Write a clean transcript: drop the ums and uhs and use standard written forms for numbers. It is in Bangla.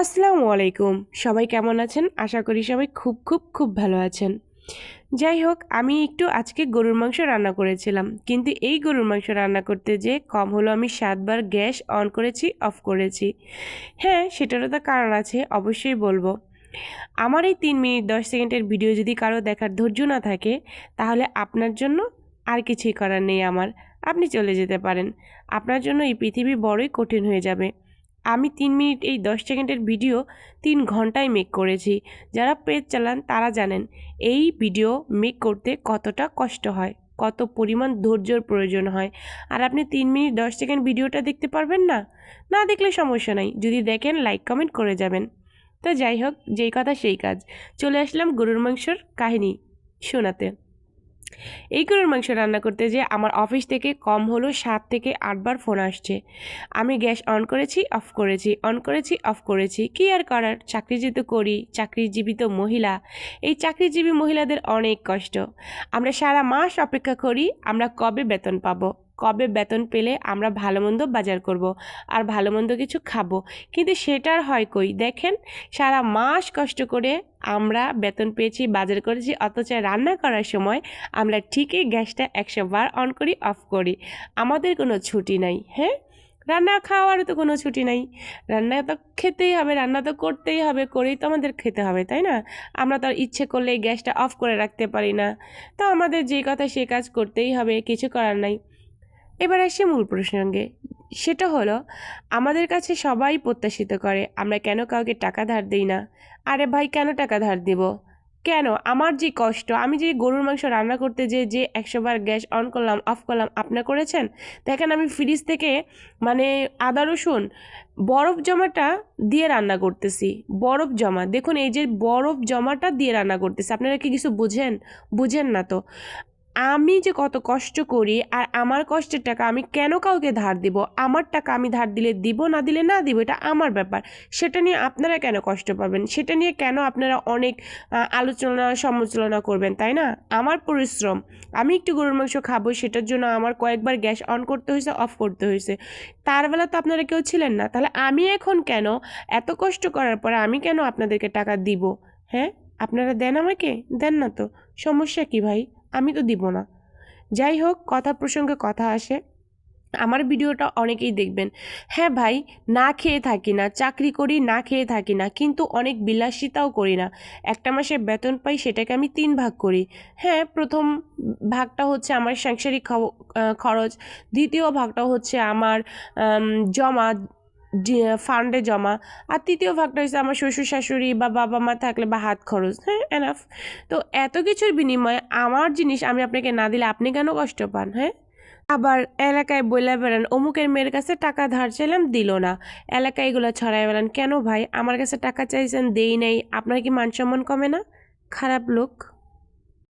আসসালামু আলাইকুম। সবাই কেমন আছেন? আশা করি সবাই খুব খুব খুব ভালো আছেন। যাই হোক, আমি একটু আজকে গরুর মাংস রান্না করেছিলাম। কিন্তু এই গরুর মাংস রান্না করতে যেয়ে কম হলো আমি ৭ বার গ্যাস অন করেছি, অফ করেছি। হ্যাঁ, সেটারও তো কারণ আছে, অবশ্যই বলবো। আমার এই ৩ মিনিট ১০ সেকেন্ডের ভিডিও যদি কারো দেখার ধৈর্য না থাকে, তাহলে আপনার জন্য আর কিছুই করার নেই আমার। আপনি চলে যেতে পারেন। আপনার জন্য এই পৃথিবী বড়ই কঠিন হয়ে যাবে। আমি ৩ মিনিট এই ১০ সেকেন্ডের ভিডিও ৩ ঘন্টায় মেক করেছি। যারা পেজ চালান তারা জানেন এই ভিডিও মেক করতে কতটা কষ্ট হয়, কত পরিমাণ ধৈর্যর প্রয়োজন হয়। আর আপনি ৩ মিনিট ১০ সেকেন্ড ভিডিওটা দেখতে পারবেন না? না দেখলে সমস্যা নাই। যদি দেখেন লাইক কমেন্ট করে যাবেন। তো যাই হোক, যেই কথা সেই কাজ। চলে আসলাম গরুর মাংসর কাহিনী শোনাতে। এই গরুর মাংস রান্না করতে যেয়ে আমার অফিস থেকে কম হলো ৭ থেকে ৮ বার ফোন আসছে। আমি গ্যাস অন করেছি, অফ করেছি, অন করেছি, অফ করেছি। কী আর করার? চাকরিজীবী করি, চাকরিজীবী তো মহিলা। এই চাকরিজীবী মহিলাদের অনেক কষ্ট। আমরা সারা মাস অপেক্ষা করি আমরা কবে বেতন পাবো। কবে বেতন পেলে আমরা ভালো মন্দ বাজার করব আর ভালো মন্দ কিছু খাবো। কিন্তু সেটার হয় কই দেখেন, সারা মাস কষ্ট করে আমরা বেতন পেয়েছি, বাজার করেছি, অথচ রান্না করার সময় আমরা ঠিকই গ্যাসটা ১০০ বার অন করি, অফ করি। আমাদের কোনো ছুটি নাই। হ্যাঁ, রান্না খাওয়ারও তো কোনো ছুটি নাই। রান্না তো খেতেই হবে, রান্না তো করতেই হবে, করেই তো আমাদের খেতে হবে, তাই না? আমরা তো আর ইচ্ছে করলে গ্যাসটা অফ করে রাখতে পারি না। তো আমাদের যে কথা সে কাজ করতেই হবে, কিছু করার নাই। এবার আসি মূল প্রসঙ্গে। সেটা হলো, আমাদের কাছে সবাই প্রত্যাশিত করে আমরা কেন কাউকে টাকা ধার দিই না। আরে ভাই, কেন টাকা ধার দিব? কেন? আমার যে কষ্ট, আমি যে গরুর মাংস রান্না করতে যে ১০০ বার গ্যাস অন করলাম, অফ করলাম, আপনি করেছেন? দেখেন, আমি ফ্রিজ থেকে মানে আদা রসুন বরফ জমাটা দিয়ে রান্না করতেছি। বরফ জমা, দেখুন এই যে বরফ জমাটা দিয়ে রান্না করতেছি। আপনারা কি কিছু বুঝেন? বুঝেন না তো। আমি যে কত কষ্ট করি, আর আমার কষ্টের টাকা আমি কেন কাউকে ধার দিব? আমার টাকা আমি ধার দিলে দিব, না দিলে না দিব, এটা আমার ব্যাপার। সেটা নিয়ে আপনারা কেন কষ্ট পাবেন? সেটা নিয়ে কেন আপনারা অনেক আলোচনা সমালোচনা করবেন, তাই না? আমার পরিশ্রম, আমি একটু গরুর মাংস খাবো, সেটার জন্য আমার কয়েকবার গ্যাস অন করতে হয়েছে, অফ করতে হয়েছে। তার বেলা তো আপনারা কেউ ছিলেন না। তাহলে আমি এখন কেন, এত কষ্ট করার পরে আমি কেন আপনাদেরকে টাকা দিব? হ্যাঁ, আপনারা দেন আমাকে? দেন না তো, সমস্যা কি ভাই? আমি তো দিব না। যাই হোক, কথা প্রসঙ্গে কথা আসে। আমার ভিডিওটা অনেকেই দেখবেন। হ্যাঁ ভাই, না খেয়ে থাকি না, চাকরি করি, না খেয়ে থাকি না, কিন্তু অনেক বিলাসিতাও করি না। একটা মাসে বেতন পাই, সেটাকে আমি ৩ ভাগ করি। হ্যাঁ, প্রথম ভাগটা হচ্ছে আমার সাংসারিক খরচ, দ্বিতীয় ভাগটা হচ্ছে আমার জমা, ফান্ডে জমা, আর তৃতীয় ভাগটা হচ্ছে আমার শ্বশুর শাশুড়ি বা বাবা মা থাকলে বা হাত খরচ। হ্যাঁ, এনাফ। তো এত কিছুর বিনিময়ে আমার জিনিস আমি আপনাকে না দিলে আপনি কেন কষ্ট পান? হ্যাঁ, আবার এলাকায় বইলা বেড়ান অমুকের মেয়ের কাছে টাকা ধার চাইলাম, দিল না। এলাকায় এগুলো ছড়াই বেড়ান। কেন ভাই? আমার কাছে টাকা চাইছেন, দেই নাই, আপনার কি মান সম্মান কমে না? খারাপ লোক।